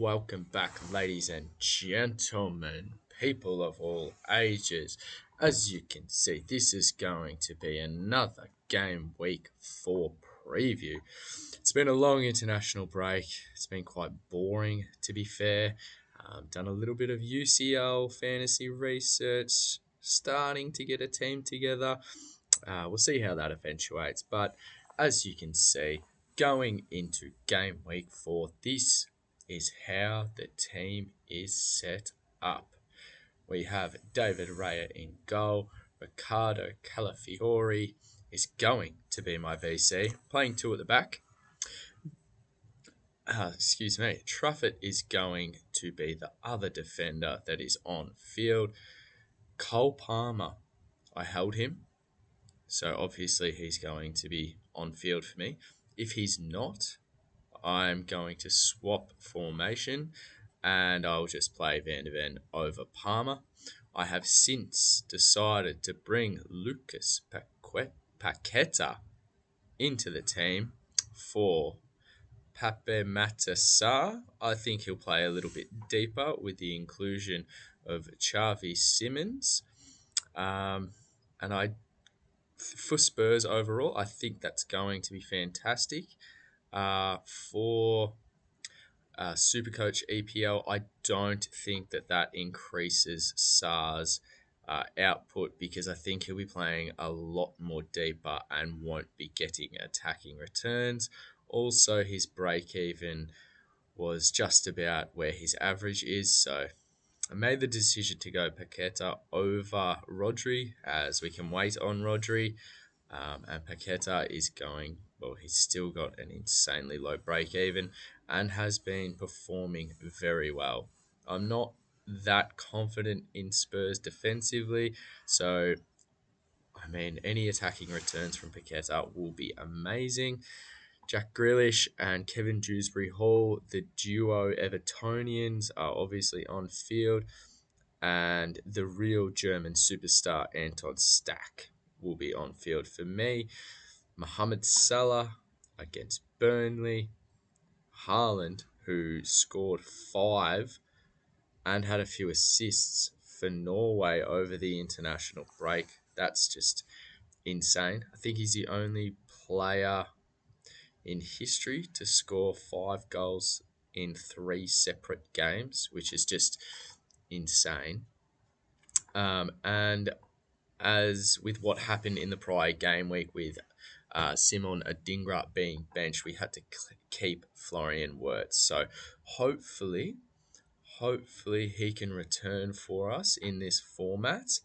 welcome back, ladies and gentlemen, people of all ages. As you can see, this is going to be another Game Week 4 preview. It's been a long international break. It's been quite boring, to be fair. Done a little bit of UCL fantasy research, starting to get a team together. We'll see how that eventuates. But as you can see, going into Game Week 4, this is how the team is set up. We have David Raya in goal. Ricardo Calafiori is going to be my VC, playing two at the back. Truffett is going to be the other defender that is on field. Cole Palmer, I held him, so obviously he's going to be on field for me. If he's not, I'm going to swap formation and I'll just play Van der Ven over Palmer. I have since decided to bring Lucas Paqueta into the team for Pape Matasar. I think he'll play a little bit deeper with the inclusion of Xavi Simons. For Spurs overall, I think that's going to be fantastic. For Supercoach EPL, I don't think that increases Sar's output because I think he'll be playing a lot more deeper and won't be getting attacking returns. Also, his break even was just about where his average is, so I made the decision to go Paqueta over Rodri, as we can wait on Rodri. And Paqueta is going, well, he's still got an insanely low break even and has been performing very well. I'm not that confident in Spurs defensively, so any attacking returns from Paqueta will be amazing. Jack Grealish and Kevin Dewsbury Hall, the duo Evertonians, are obviously on field, and the real German superstar Anton Stack will be on field for me. Mohamed Salah against Burnley. Haaland, who scored 5 and had a few assists for Norway over the international break. That's just insane. I think he's the only player in history to score 5 goals in 3 separate games, which is just insane. And as with what happened in the prior game week with Simon Adingra being benched, we had to keep Florian Wirtz. So hopefully he can return for us in this format.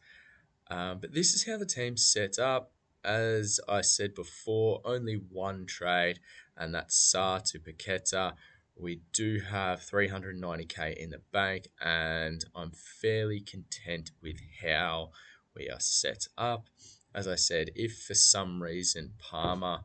But this is how the team's set up. As I said before, only one trade, and that's Sa to Paqueta. We do have 390k in the bank, and I'm fairly content with how we are set up. As I said, if for some reason Palmer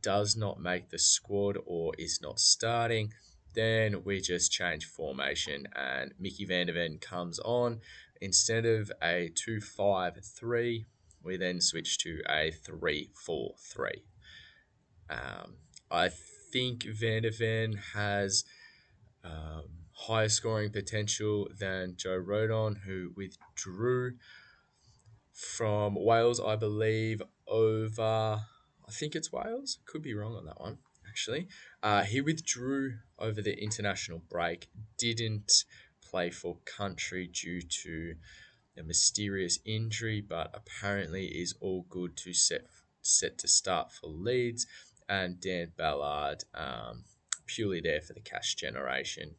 does not make the squad or is not starting, then we just change formation and Mickey van der Ven comes on. Instead of a 2-5-3, we then switch to a 3-4-3. I think Van der Ven has higher scoring potential than Joe Rodon, who withdrew from Wales, I believe, over... I think it's Wales. Could be wrong on that one, actually. He withdrew over the international break, didn't play for country due to a mysterious injury, but apparently is all good to set to start for Leeds. And Dan Ballard, purely there for the cash generation.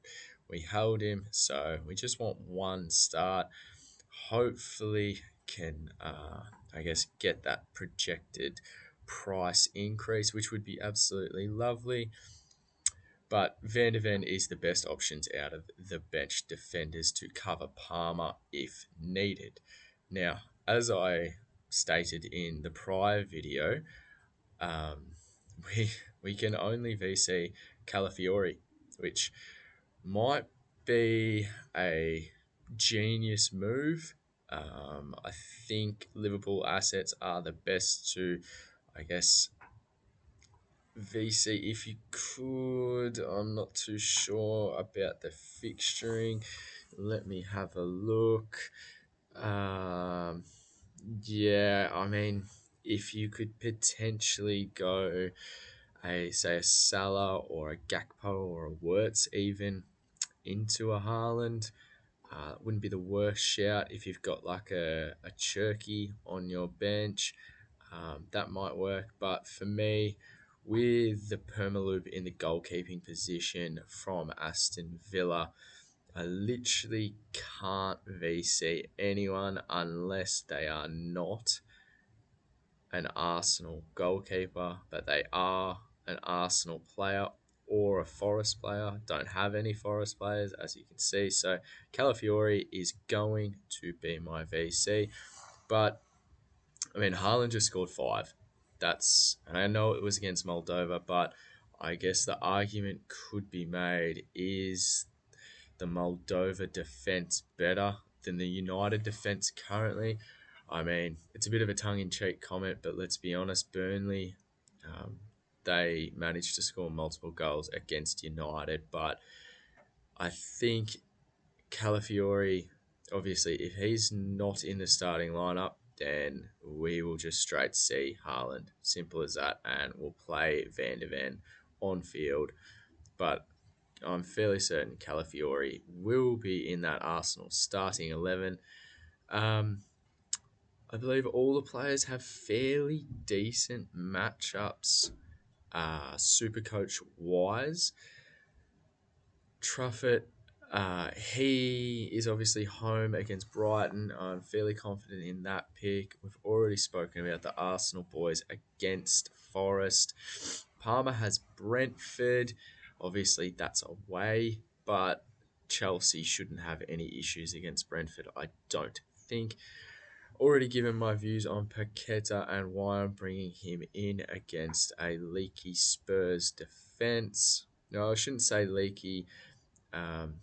We held him, so we just want one start. Hopefully can, get that projected price increase, which would be absolutely lovely. But Van der Ven is the best options out of the bench defenders to cover Palmer if needed. Now, as I stated in the prior video, we can only VC Calafiori, which might be a genius move. I think Liverpool assets are the best to, VC, if you could. I'm not too sure about the fixturing. Let me have a look. Um, yeah, I mean, if you could potentially go say a Salah or a Gakpo or a Wirtz even into a Haaland, wouldn't be the worst shout if you've got like a Cherky on your bench. That might work. But for me, with the Permaloop in the goalkeeping position from Aston Villa, I literally can't VC anyone unless they are not an Arsenal goalkeeper, but they are an Arsenal player or a Forest player. Don't have any Forest players, as you can see. So Calafiori is going to be my VC. But I mean, Haaland just scored five. And I know it was against Moldova, but I guess the argument could be made, is the Moldova defense better than the United defense currently? I mean, it's a bit of a tongue-in-cheek comment, but let's be honest, Burnley, um, they managed to score multiple goals against United, but I think Calafiori, obviously, if he's not in the starting lineup, then we will just straight see Haaland. Simple as that, and we'll play Van de Ven on field. But I'm fairly certain Calafiori will be in that Arsenal starting 11. Um, I believe all the players have fairly decent matchups, super coach wise. Truffett, he is obviously home against Brighton. I'm fairly confident in that pick. We've already spoken about the Arsenal boys against Forest. Palmer has Brentford. Obviously, that's away, but Chelsea shouldn't have any issues against Brentford, I don't think. Already given my views on Paqueta and why I'm bringing him in against a leaky Spurs defence. No, I shouldn't say leaky. Um,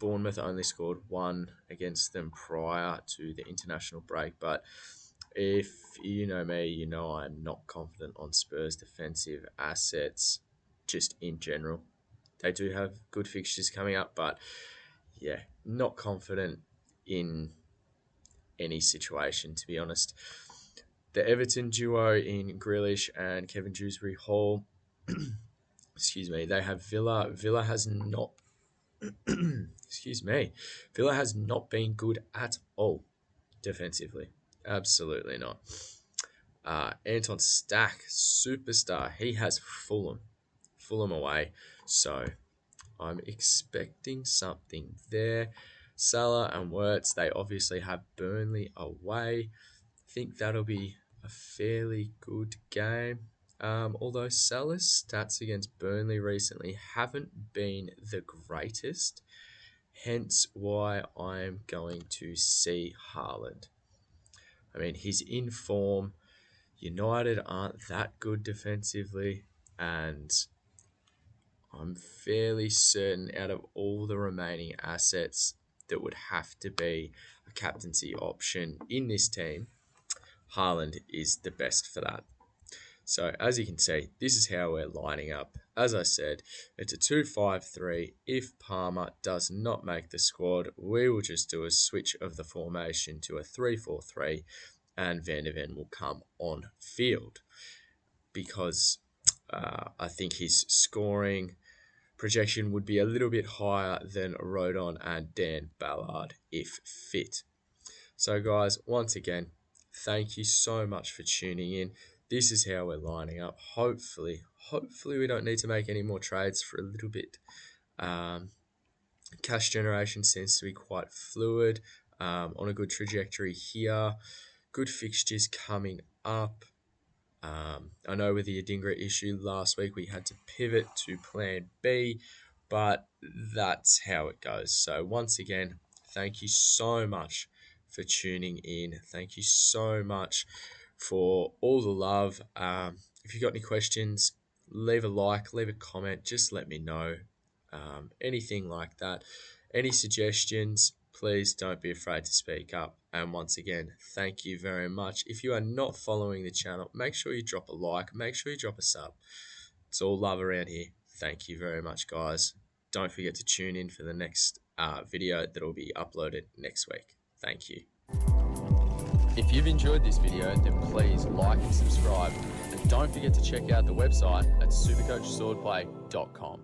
Bournemouth only scored one against them prior to the international break, but if you know me, you know I'm not confident on Spurs' defensive assets just in general. They do have good fixtures coming up, but yeah, not confident in any situation, to be honest. The Everton duo in Grealish and Kevin Dewsbury Hall, excuse me, they have Villa. Villa has not excuse me, Villa has not been good at all defensively. Absolutely not. Anton Stack, superstar. He has Fulham away. So I'm expecting something there. Salah and Wirtz, they obviously have Burnley away. Think that'll be a fairly good game. Although Salah's stats against Burnley recently haven't been the greatest, hence why I'm going to see Haaland. I mean, he's in form. United aren't that good defensively, and I'm fairly certain out of all the remaining assets that would have to be a captaincy option in this team, Haaland is the best for that. So as you can see, this is how we're lining up. As I said, it's a 2-5-3. If Palmer does not make the squad, we will just do a switch of the formation to a 3-4-3, and Van de Ven will come on field, because I think his scoring projection would be a little bit higher than Rodon and Dan Ballard if fit. So guys, once again, thank you so much for tuning in. This is how we're lining up. Hopefully we don't need to make any more trades for a little bit. Cash generation seems to be quite fluid, on a good trajectory here. Good fixtures coming up. I know with the Adingra issue last week, we had to pivot to plan B, but that's how it goes. So once again, thank you so much for tuning in. Thank you so much for all the love. If you've got any questions, leave a like, leave a comment, just let me know. Anything like that. Any suggestions, please don't be afraid to speak up. And once again, thank you very much. If you are not following the channel, make sure you drop a like, make sure you drop a sub. It's all love around here. Thank you very much, guys. Don't forget to tune in for the next video that will be uploaded next week. Thank you. If you've enjoyed this video, then please like and subscribe. And don't forget to check out the website at supercoachswordplay.com.